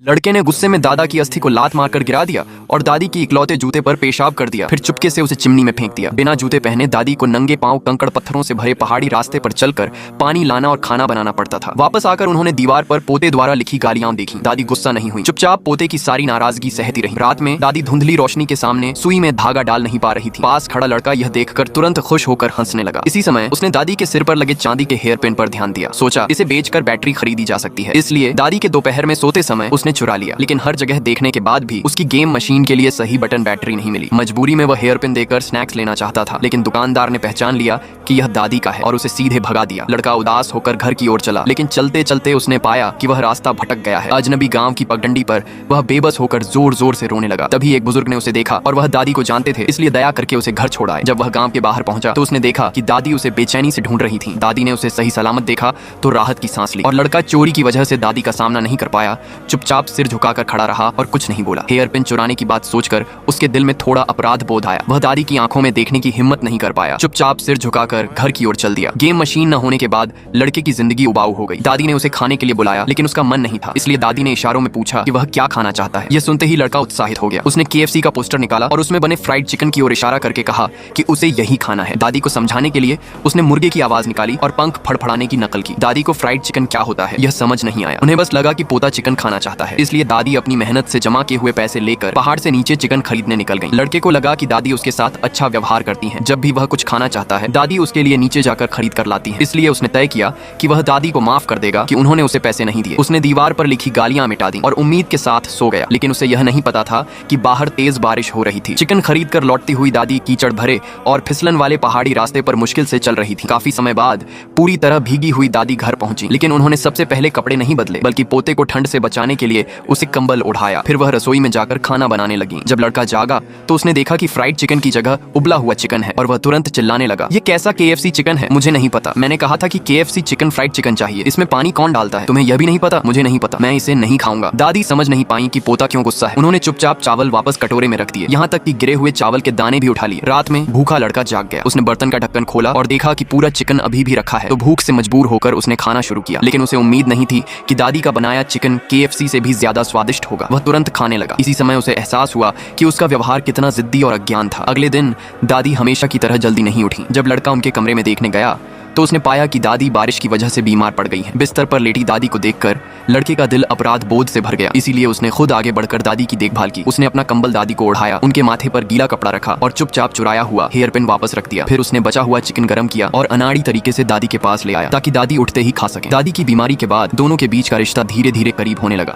लड़के ने गुस्से में दादा की अस्थि को लात मारकर गिरा दिया और दादी की इकलौते जूते पर पेशाब कर दिया। फिर चुपके से उसे चिमनी में फेंक दिया। बिना जूते पहने दादी को नंगे पांव कंकड़ पत्थरों से भरे पहाड़ी रास्ते पर चलकर पानी लाना और खाना बनाना पड़ता था। वापस आकर उन्होंने दीवार पर पोते द्वारा लिखी गालियां देखी। दादी गुस्सा नहीं हुई, चुपचाप पोते की सारी नाराजगी सहती रही। रात में दादी धुंधली रोशनी के सामने सुई में धागा डाल नहीं पा रही थी। पास खड़ा लड़का यह देखकर तुरंत खुश होकर हंसने लगा। इसी समय उसने दादी के सिर पर लगे चांदी के हेयर पिन पर ध्यान दिया। सोचा इसे बेचकर बैटरी खरीदी जा सकती है, इसलिए दादी के दोपहर में सोते समय उसने चुरा लिया। लेकिन हर जगह देखने के बाद भी उसकी गेम मशीन के लिए सही बटन बैटरी नहीं मिली। मजबूरी में वह हेयर पिन देकर स्नैक्स लेना चाहता था, लेकिन दुकानदार ने पहचान लिया कि यह दादी का है और उसे सीधे भगा दिया। लड़का उदास होकर घर की ओर चला, लेकिन चलते चलते उसने पाया कि वह रास्ता भटक गया है। अजनबी गांव की पगडंडी पर वह बेबस होकर जोर जोर से रोने लगा। तभी एक बुजुर्ग ने उसे देखा और वह दादी को जानते थे, इसलिए दया करके उसे घर छोड़ आए। जब वह गांव के बाहर पहुंचा तो उसने देखा कि दादी उसे बेचैनी से ढूंढ रही थी। दादी ने उसे सही सलामत देखा तो राहत की सांस ली और लड़का चोरी की वजह से दादी का सामना नहीं कर पाया। चुपचाप सिर झुकाकर खड़ा रहा और कुछ नहीं बोला। हेयर पिन चुराने की बात सोचकर उसके दिल में थोड़ा अपराध बोध आया। वह दादी की आंखों में देखने की हिम्मत नहीं कर पाया। चुपचाप सिर झुकाकर घर की ओर चल दिया। गेम मशीन न होने के बाद लड़के की जिंदगी उबाऊ हो गई। दादी ने उसे खाने के लिए बुलाया, लेकिन उसका मन नहीं था, इसलिए दादी ने इशारों में पूछा कि वह क्या खाना चाहता है। यह सुनते ही लड़का उत्साहित हो गया। उसने KFC का पोस्टर निकाला और उसमें बने फ्राइड चिकन की ओर इशारा करके कहा कि उसे यही खाना है। दादी को समझाने के लिए उसने मुर्गे की आवाज निकाली और पंख फड़फड़ाने की नकल की। दादी को फ्राइड चिकन क्या होता है यह समझ नहीं आया। उन्हें बस लगा कि पोता चिकन खाना चाहता है, इसलिए दादी अपनी मेहनत से जमा किए हुए पैसे लेकर पहाड़ से नीचे चिकन खरीदने निकल गई। लड़के को लगा कि दादी उसके साथ अच्छा व्यवहार करती है। जब भी वह कुछ खाना चाहता है दादी उसके लिए नीचे जाकर खरीद कर लाती है, इसलिए उसने तय किया कि वह दादी को माफ कर देगा कि उन्होंने उसे पैसे नहीं दिए। उसने दीवार पर लिखी गालियां मिटा दी और उम्मीद के साथ सो गया। लेकिन उसे यह नहीं पता था कि बाहर तेज बारिश हो रही थी। चिकन खरीद कर लौटती हुई दादी कीचड़ भरे और फिसलन वाले पहाड़ी रास्ते पर मुश्किल से चल रही थी। काफी समय बाद पूरी तरह भीगी हुई दादी घर पहुंची, लेकिन उन्होंने सबसे पहले कपड़े नहीं बदले, बल्कि पोते को ठंड से बचाने के लिए उसे कंबल उड़ाया। फिर वह रसोई में जाकर खाना बनाने लगी। जब लड़का जागा तो उसने देखा कि फ्राइड चिकन की जगह उबला हुआ चिकन है और वह तुरंत चिल्लाने लगा, ये कैसा KFC चिकन है? मुझे नहीं पता। मैंने कहा था कि KFC चिकन फ्राइड चिकन चाहिए। इसमें पानी कौन डालता है? तुम्हें यह भी नहीं पता? मुझे नहीं पता, मैं इसे नहीं खाऊंगा। दादी समझ नहीं पाई कि पोता क्यों गुस्सा है। उन्होंने चुपचाप चावल वापस कटोरे में रख दिए, यहाँ तक कि गिरे हुए चावल के दाने भी उठा लिए। रात में भूखा लड़का जाग गया। उसने बर्तन का ढक्कन खोला और देखा कि पूरा चिकन अभी भी रखा है, तो भूख से मजबूर होकर उसने खाना शुरू किया। लेकिन उसे उम्मीद नहीं थी कि दादी का बनाया चिकन KFC से भी ज्यादा स्वादिष्ट होगा। वह तुरंत खाने लगा। इसी समय उसे एहसास हुआ कि उसका व्यवहार कितना जिद्दी और अज्ञान था। अगले दिन दादी हमेशा की तरह जल्दी नहीं उठी। जब लड़का उनके कमरे में देखने गया तो उसने पाया कि दादी बारिश की वजह से बीमार पड़ गई है। बिस्तर पर लेटी दादी को देखकर लड़के का दिल अपराध बोध से भर गया, इसीलिए उसने खुद आगे बढ़कर दादी की देखभाल की। उसने अपना कंबल दादी को ओढ़ाया, उनके माथे पर गीला कपड़ा रखा और चुपचाप चुराया हुआ हेयर पिन वापस रख दिया। फिर उसने बचा हुआ चिकन गर्म किया और अनाड़ी तरीके से दादी के पास ले आया ताकि दादी उठते ही खा सके। दादी की बीमारी के बाद दोनों के बीच का रिश्ता धीरे धीरे करीब होने लगा।